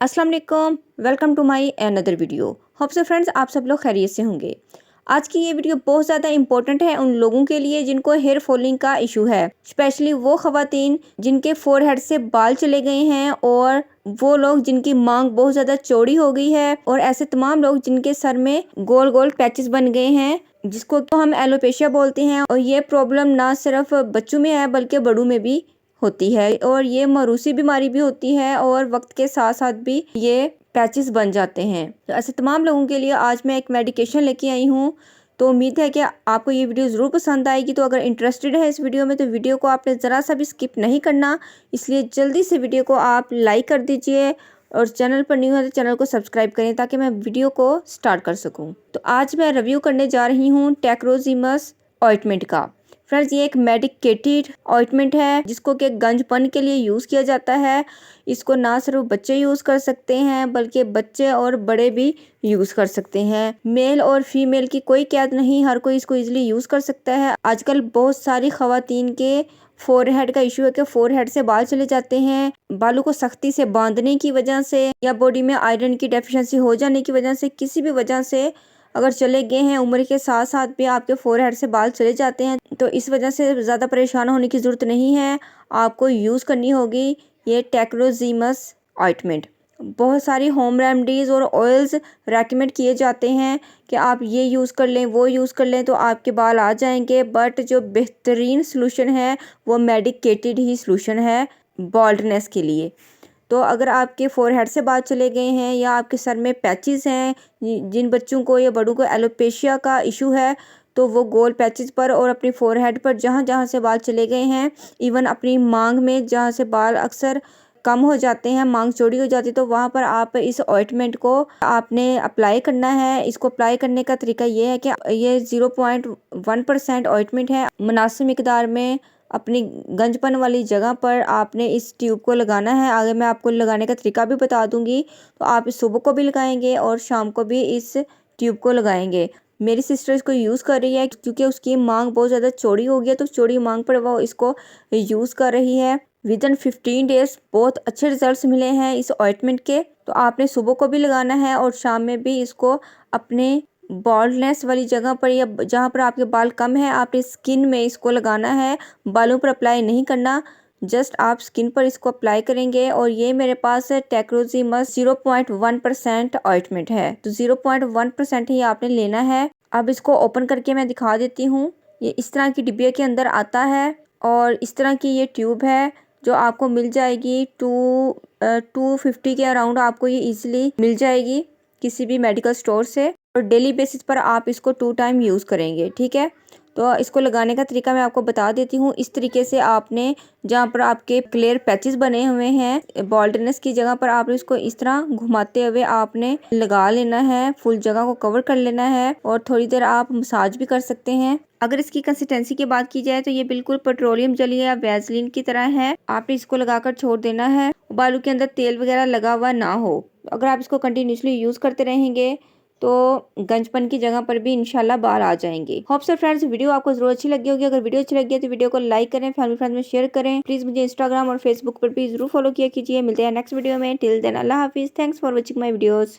अस्सलाम वालेकुम, welcome to my another video. Hope so friends आप सब लोग खैरियत से होंगे। आज की ये वीडियो बहुत ज़्यादा इंपॉर्टेंट है उन लोगों के लिए जिनको हेयर फॉलिंग का इशू है, स्पेशली वो ख़वातीन जिनके फोरहेड से बाल चले गए हैं और वो लोग जिनकी मांग बहुत ज़्यादा चौड़ी हो गई है और ऐसे तमाम लोग जिनके सर में गोल गोल पैचेस बन गए हैं जिसको तो हम एलोपेशिया बोलते हैं। और ये प्रॉब्लम ना सिर्फ बच्चों में है बल्कि बड़ों में भी होती है और ये मरूसी बीमारी भी होती है और वक्त के साथ साथ भी ये पैचेस बन जाते हैं। तो ऐसे तमाम लोगों के लिए आज मैं एक मेडिकेशन लेके आई हूँ। तो उम्मीद है कि आपको ये वीडियो ज़रूर पसंद आएगी। तो अगर इंटरेस्टेड है इस वीडियो में तो वीडियो को आपने ज़रा सा भी स्किप नहीं करना, इसलिए जल्दी से वीडियो को आप लाइक कर दीजिए और चैनल पर न्यू है तो चैनल को सब्सक्राइब करें ताकि मैं वीडियो को स्टार्ट कर सकूँ। तो आज मैं रिव्यू करने जा रही हूँ टेक्रोजिमस ऑइंटमेंट का। फ्रेंड्स ये एक मेडिकेटेड ऑइंटमेंट है जिसको कि गंजपन के लिए यूज़ किया जाता है। इसको ना सिर्फ बच्चे यूज़ कर सकते हैं बल्कि बच्चे और बड़े भी यूज़ कर सकते हैं। मेल और फीमेल की कोई कैद नहीं, हर कोई इसको इजीली यूज़ कर सकता है। आजकल बहुत सारी ख़वातीन के फोरहेड का इशू है कि फोरहेड से बाल चले जाते हैं। बालों को सख्ती से बांधने की वजह से या बॉडी में आयरन की डेफिशिएंसी हो जाने की वजह से, किसी भी वजह से अगर चले गए हैं, उम्र के साथ साथ भी आपके फोरहेड से बाल चले जाते हैं, तो इस वजह से ज़्यादा परेशान होने की ज़रूरत नहीं है। आपको यूज़ करनी होगी ये टेक्रोजिमस ऑइंटमेंट। बहुत सारी होम रेमेडीज़ और ऑयल्स रेकमेंड किए जाते हैं कि आप ये यूज़ कर लें, वो यूज़ कर लें तो आपके बाल आ जाएंगे, बट जो बेहतरीन सलूशन है वो मेडिकेटेड ही सलूशन है बॉल्डनेस के लिए। तो अगर आपके फोरहेड से बाल चले गए हैं या आपके सर में पैचेस हैं, जिन बच्चों को या बड़ों को एलोपेशिया का इशू है, तो वो गोल पैचेस पर और अपनी फोरहेड पर जहाँ जहाँ से बाल चले गए हैं, इवन अपनी मांग में जहाँ से बाल अक्सर कम हो जाते हैं, मांग चौड़ी हो जाती है, तो वहाँ पर आप इस ऑइंटमेंट को आपने अप्लाई करना है। इसको अप्लाई करने का तरीका ये है कि ये 0.1% ऑइंटमेंट है। मुनासिब मिकदार में अपनी गंजपन वाली जगह पर आपने इस ट्यूब को लगाना है। आगे मैं आपको लगाने का तरीका भी बता दूंगी। तो आप इस सुबह को भी लगाएंगे और शाम को भी इस ट्यूब को लगाएंगे। मेरी सिस्टर इसको यूज़ कर रही है क्योंकि उसकी मांग बहुत ज़्यादा चौड़ी हो गई है, तो चौड़ी मांग पर वो इसको यूज़ कर रही है। विद इन 15 डेज बहुत अच्छे रिजल्ट्स मिले हैं इस ऑइंटमेंट के। तो आपने सुबह को भी लगाना है और शाम में भी इसको अपने बॉल्डनेस वाली जगह पर या जहाँ पर आपके बाल कम है, आपने स्किन में इसको लगाना है। बालों पर अप्लाई नहीं करना, जस्ट आप स्किन पर इसको अप्लाई करेंगे। और ये मेरे पास टेक्रोजिमस 0.1% ऑइंटमेंट है, तो 0.1% ही आपने लेना है। अब इसको ओपन करके मैं दिखा देती हूँ। ये इस तरह की डिब्बे के अंदर आता है और इस तरह की ये ट्यूब है जो आपको मिल जाएगी 250 के अराउंड आपको ये इजीली मिल जाएगी किसी भी मेडिकल स्टोर से। और डेली बेसिस पर आप इसको 2 टाइम यूज़ करेंगे, ठीक है। तो इसको लगाने का तरीका मैं आपको बता देती हूँ। इस तरीके से आपने जहाँ पर आपके क्लियर पैचेस बने हुए हैं बॉल्डनेस की जगह पर, आपने इसको इस तरह घुमाते हुए आपने लगा लेना है, फुल जगह को कवर कर लेना है और थोड़ी देर आप मसाज भी कर सकते हैं। अगर इसकी कंसिस्टेंसी की बात की जाए तो ये बिल्कुल पेट्रोलियम जेली या वैसलीन की तरह है। आपने इसको लगाकर छोड़ देना है, बालों के अंदर तेल वगैरह लगा हुआ ना हो। अगर आप इसको कंटिन्यूसली यूज़ करते रहेंगे तो गंजपन की जगह पर भी इंशाल्लाह बाल आ जाएंगे। होप सो फ्रेंड्स वीडियो आपको जरूर अच्छी लगी होगी। अगर वीडियो अच्छी लगी है तो वीडियो को लाइक करें, फैमिली फ्रेंड्स में शेयर करें। प्लीज मुझे इंस्टाग्राम और फेसबुक पर भी जरूर फॉलो किया कीजिए। मिलते हैं नेक्स्ट वीडियो में। टिल देन अल्लाह हाफिज। Thanks for watching my videos.